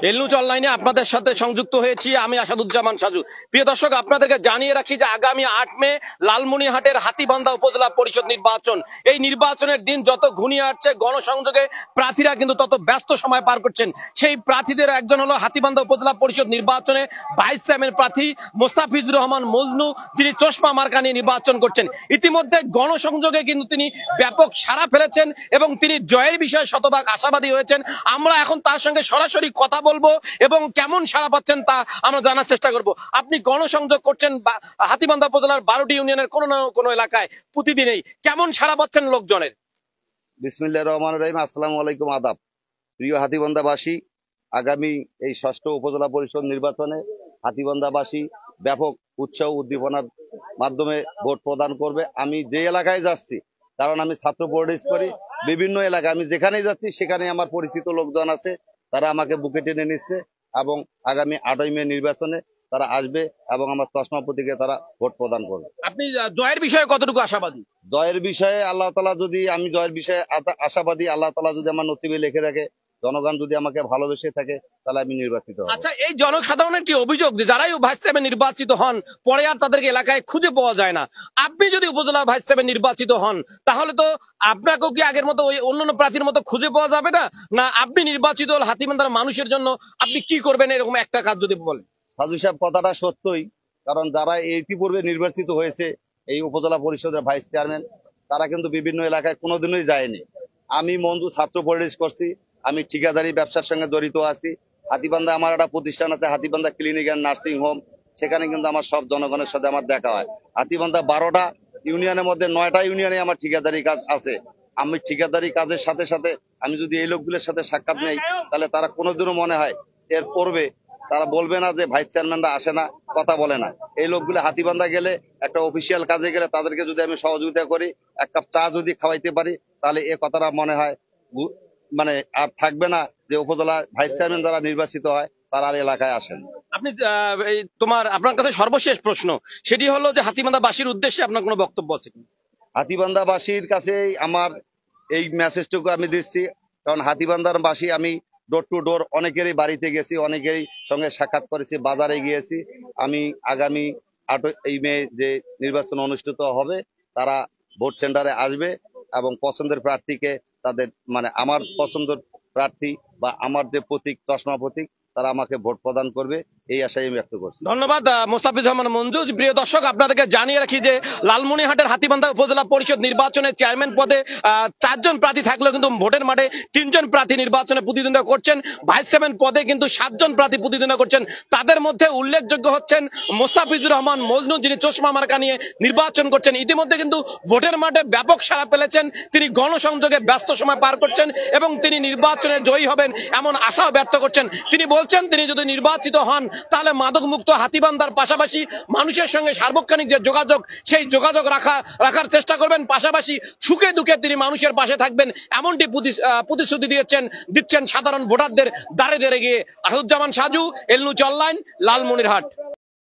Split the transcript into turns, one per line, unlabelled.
এল news অনলাইনে আপনাদের সাথে সংযুক্ত হয়েছি আমি আসাদুজ্জামান সাজু। প্রিয় দর্শক, আপনাদেরকে জানিয়ে রাখি যে আগামী ৮ মে লালমনিরহাটের হাতীবান্ধা উপজেলা পরিষদ নির্বাচন। এই নির্বাচনের দিন যত ঘনিয়ে আসছে, গণসংযোগে প্রার্থীরা কিন্তু তত ব্যস্ত সময় পার করছেন। সেই প্রার্থীদের একজন হলো হাতীবান্ধা উপজেলা পরিষদ নির্বাচনে ভাইস চেয়ারম্যান প্রার্থী মোস্তাফিজুর রহমান মজনু, যিনি চশমা মার্কা নিয়ে নির্বাচন করছেন। ইতিমধ্যে গণসংযোগে কিন্তু তিনি ব্যাপক সাড়া ফেলেছেন এবং তিনি জয়ের বিষয়ে শতভাগ আশাবাদী হয়েছেন। আমরা এখন তার সঙ্গে সরাসরি কথা বলবো এবং কেমন সাড়া পাচ্ছেন তা আমরা জানার চেষ্টা করব। আপনি গণসংযোগ করছেন হাতীবান্ধা উপজেলার ১২টি ইউনিয়নের কোনো না কোনো এলাকায় প্রতিদিনই, কেমন সাড়া পাচ্ছেন লোকজনের?
বিসমিল্লাহির রহমানির রহিম। আসসালামু আলাইকুম, আদাব। প্রিয় হাতীবান্ধাবাসী, আগামী এই ৬ষ্ঠ উপজেলা পরিষদ নির্বাচনে হাতীবান্ধাবাসী ব্যাপক উৎসাহ উদ্দীপনার মাধ্যমে ভোট প্রদান করবে। আমি যে এলাকায় যাচ্ছি, কারণ আমি ছাত্র পলিটিক্স করি, বিভিন্ন এলাকায় আমি যেখানেই যাচ্ছি সেখানে আমার পরিচিত লোকজন আছে, তারা আমাকে বুকে টেনে নিচ্ছে এবং আগামী ৮ই মে নির্বাচনে তারা আসবে এবং আমার চশমা প্রতীকে তারা ভোট প্রদান করবে।
আপনি জয়ের বিষয়ে কতটুকু আশাবাদী?
জয়ের বিষয়ে আল্লাহ তাআলা যদি, আমি জয়ের বিষয়ে আশাবাদী, আল্লাহ তাআলা যদি আমার নসিবে লিখে রাখে, জনগণ যদি আমাকে ভালোবেসে থাকে, তাহলে আমি নির্বাচিত হব।
আচ্ছা, এই জনসাধারণের কি অভিযোগ যে যারাই ভাইস চেয়ারম্যান নির্বাচিত হন পরে আর তাদেরকে এলাকায় খুঁজে পাওয়া যায় না? আপনি যদি উপজেলা ভাইস চেয়ারম্যান নির্বাচিত হন তাহলে তো আপনাকেও কি আগের মতো ওই অন্যান্য প্রার্থীর মতো খুঁজে পাওয়া যাবে না? না আপনি নির্বাচিত হল হাতীবান্ধার মানুষের জন্য আপনি কি করবেন, এরকম একটা কাজ যদি বলেন।
সাজু সাহেব, কথাটা সত্যই, কারণ যারা ইতিপূর্বে নির্বাচিত হয়েছে এই উপজেলা পরিষদের ভাইস চেয়ারম্যান, তারা কিন্তু বিভিন্ন এলাকায় কোনোদিনই যায়নি। আমি মঞ্জু ছাত্র পলিটিক্স করছি, আমি ঠিকাদারি ব্যবসার সঙ্গে জড়িত আছি। হাতীবান্ধা আমার একটা প্রতিষ্ঠান আছে, Hatibandha clinic and nursing home, সেখানে কিন্তু আমার সব জনগণের সাথে আমার দেখা হয়। হাতীবান্ধা ১২টা ইউনিয়নের মধ্যে ৯টা ইউনিয়নে আমার ঠিকাদারি কাজ আছে। আমি ঠিকাদারি কাজের সাথে সাথে আমি যদি এই লোকগুলোর সাথে সাক্ষাৎ নেই, তাহলে তারা কোনোদিনও মনে হয় এর পূর্বে তারা বলবে না যে ভাইস চেয়ারম্যানরা আসে না, কথা বলে না। এই লোকগুলো হাতীবান্ধা গেলে, একটা অফিসিয়াল কাজে গেলে তাদেরকে যদি আমি সহযোগিতা করি, এক কাপ চা যদি খাওয়াইতে পারি, তাহলে এ কথাটা মনে হয় মানে আর থাকবে না যে উপজেলা ভাইস চেয়ারম্যান যারা নির্বাচিত হয় তারা আর এলাকায় আসেন।
আপনি আপনার কাছে সর্বশেষ প্রশ্ন, সেটি হলো যে হাতীবান্ধাবাসীর উদ্দেশ্যে আপনার কোনো বক্তব্য আছে?
হাতীবান্ধাবাসীর কাছে আমার এই মেসেজটুকু আমি দিচ্ছি, কারণ হাতীবান্ধার বাসী আমি ডোর টু ডোর অনেকেরই বাড়িতে গেছি, অনেকেরই সঙ্গে সাক্ষাৎ করেছি, বাজারে গিয়েছি। আমি আগামী ৮ই মে যে নির্বাচন অনুষ্ঠিত হবে, তারা ভোট সেন্টারে আসবে এবং পছন্দের প্রার্থীকে তাদের মানে আমার পছন্দের প্রার্থী বা আমার যে প্রতীক, চশমা প্রতীক, তারা আমাকে ভোট প্রদান করবে, এই আশাই আমি ব্যক্ত করছি।
ধন্যবাদ মোস্তাফিজুর রহমান মঞ্জু। প্রিয় দর্শক, আপনাদেরকে জানিয়ে রাখি যে লালমনিরহাটের হাতীবান্ধা উপজেলা পরিষদ নির্বাচনে চেয়ারম্যান পদে ৪ জন প্রার্থী থাকলেও কিন্তু ভোটের মাঠে ৩ জন প্রার্থী নির্বাচনে প্রতিদ্বন্দ্বিতা করছেন। ভাইস চেয়ারম্যান পদে কিন্তু ৭ জন প্রার্থী প্রতিদ্বন্দ্বিতা করছেন। তাদের মধ্যে উল্লেখযোগ্য হচ্ছেন মোস্তাফিজুর রহমান মজনু, যিনি চশমা মার্কা নিয়ে নির্বাচন করছেন। ইতিমধ্যে কিন্তু ভোটের মাঠে ব্যাপক সাড়া ফেলেছেন, তিনি গণসংযোগে ব্যস্ত সময় পার করছেন এবং তিনি নির্বাচনে জয়ী হবেন এমন আশাও ব্যক্ত করছেন। তিনি বলছেন তিনি যদি নির্বাচিত হন তাহলে মাদক মুক্ত হাতীবান্ধার পাশাপাশি মানুষের সঙ্গে সার্বক্ষণিক যে যোগাযোগ, সেই যোগাযোগ রাখার চেষ্টা করবেন, পাশাপাশি সুখে দুঃখে তিনি মানুষের পাশে থাকবেন, এমনটি প্রতিশ্রুতি দিচ্ছেন সাধারণ ভোটারদের দ্বারে দ্বারে গিয়ে। আসাদুজ্জামান সাজু, এল নিউজ অনলাইন, লালমনিরহাট।